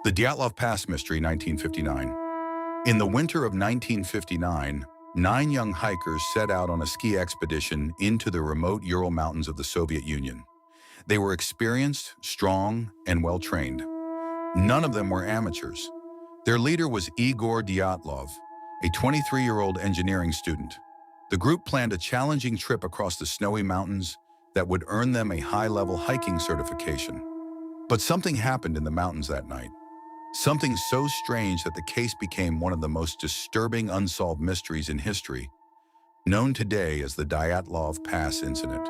The Dyatlov Pass Mystery, 1959. In the winter of 1959, 9 young hikers set out on a ski expedition into the remote Ural Mountains of the Soviet Union. They were experienced, strong, and well-trained. None of them were amateurs. Their leader was Igor Dyatlov, a 23-year-old engineering student. The group planned a challenging trip across the snowy mountains that would earn them a high-level hiking certification. But something happened in the mountains that night. Something so strange that the case became one of the most disturbing unsolved mysteries in history, known today as the Dyatlov Pass Incident.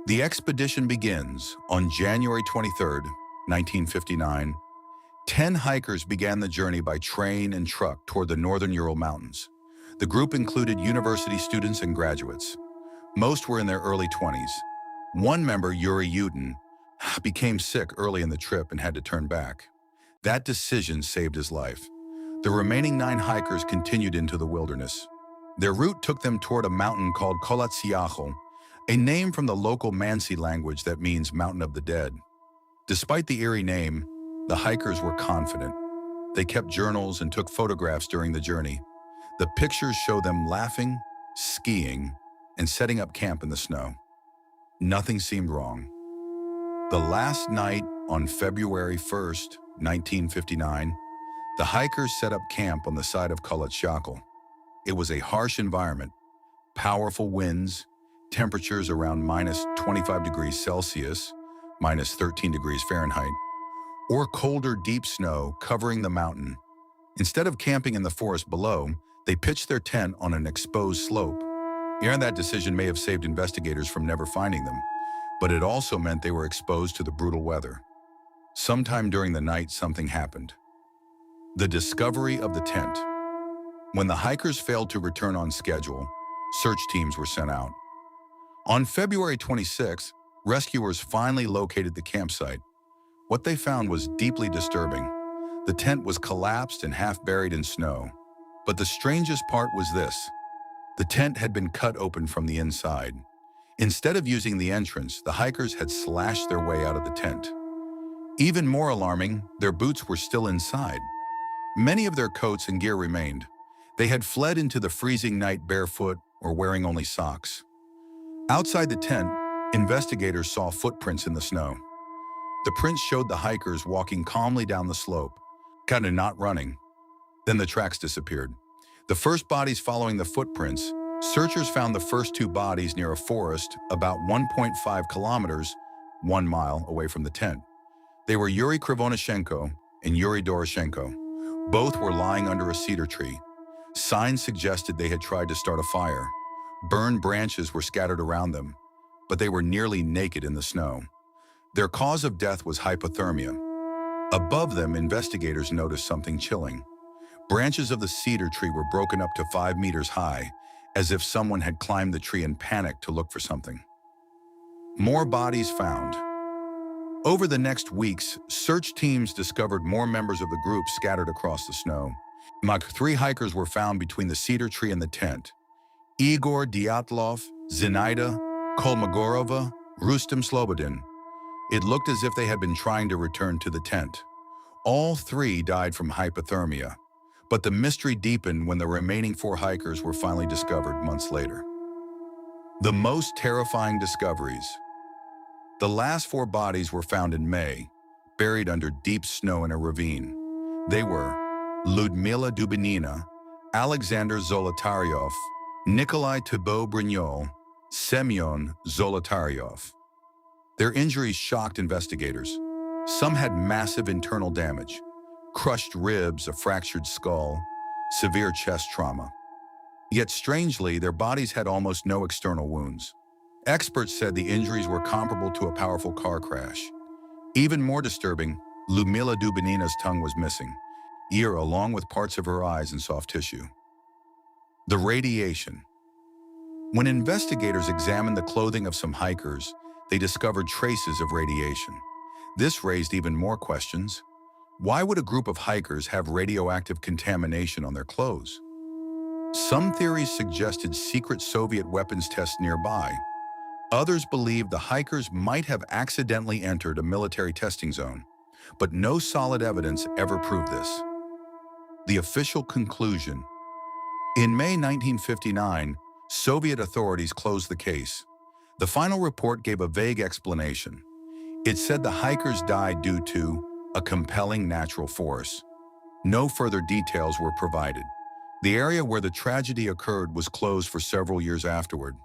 The expedition begins on January 23, 1959. 10 hikers began the journey by train and truck toward the northern Ural Mountains. The group included university students and graduates. Most were in their early 20s. One member, Yuri Yudin, became sick early in the trip and had to turn back. That decision saved his life. The remaining 9 hikers continued into the wilderness. Their route took them toward a mountain called Kolatsiachel, a name from the local Mansi language that means Mountain of the Dead. Despite the eerie name, the hikers were confident. They kept journals and took photographs during the journey. The pictures show them laughing, skiing, and setting up camp in the snow. Nothing seemed wrong. The last night on February 1st, 1959, the hikers set up camp on the side of Kolatsiachel. It was a harsh environment, powerful winds, temperatures around minus 25 degrees Celsius, minus 13 degrees Fahrenheit, or colder deep snow covering the mountain. Instead of camping in the forest below, they pitched their tent on an exposed slope. That decision may have saved investigators from never finding them, but it also meant they were exposed to the brutal weather. Sometime during the night, something happened. The discovery of the tent. When the hikers failed to return on schedule, search teams were sent out. On February 26, rescuers finally located the campsite. What they found was deeply disturbing. The tent was collapsed and half buried in snow. But the strangest part was this. The tent had been cut open from the inside. Instead of using the entrance, the hikers had slashed their way out of the tent. Even more alarming, their boots were still inside. Many of their coats and gear remained. They had fled into the freezing night barefoot or wearing only socks. Outside the tent, investigators saw footprints in the snow. The prints showed the hikers walking calmly down the slope, kind of not running. Then the tracks disappeared. The first bodies following the footprints, searchers found the first 2 bodies near a forest about 1.5 kilometers, 1 mile away from the tent. They were Yuri Krivonashenko and Yuri Doroshenko. Both were lying under a cedar tree. Signs suggested they had tried to start a fire. Burned branches were scattered around them, but they were nearly naked in the snow. Their cause of death was hypothermia. Above them, investigators noticed something chilling. Branches of the cedar tree were broken up to 5 meters high, as if someone had climbed the tree in panic to look for something. More bodies found. Over the next weeks, search teams discovered more members of the group scattered across the snow. 3 hikers were found between the cedar tree and the tent. Igor Dyatlov, Zinaida Kolmogorova, Rustem Slobodin. It looked as if they had been trying to return to the tent. All 3 died from hypothermia, but the mystery deepened when the remaining 4 hikers were finally discovered months later. The most terrifying discoveries. The last 4 bodies were found in May, buried under deep snow in a ravine. They were Ludmila Dubinina, Alexander Zolotaryov, Nikolai Thibault-Brignol, Semyon Zolotaryov. Their injuries shocked investigators. Some had massive internal damage, crushed ribs, a fractured skull, severe chest trauma. Yet strangely, their bodies had almost no external wounds. Experts said the injuries were comparable to a powerful car crash. Even more disturbing, Ludmila Dubinina's tongue was missing, ear along with parts of her eyes and soft tissue. The radiation. When investigators examined the clothing of some hikers, they discovered traces of radiation. This raised even more questions. Why would a group of hikers have radioactive contamination on their clothes? Some theories suggested secret Soviet weapons tests nearby. Others believed the hikers might have accidentally entered a military testing zone. but no solid evidence ever proved this. The official conclusion. In May 1959, Soviet authorities closed the case. The final report gave a vague explanation. It said the hikers died due to a compelling natural force. No further details were provided. The area where the tragedy occurred was closed for several years afterward.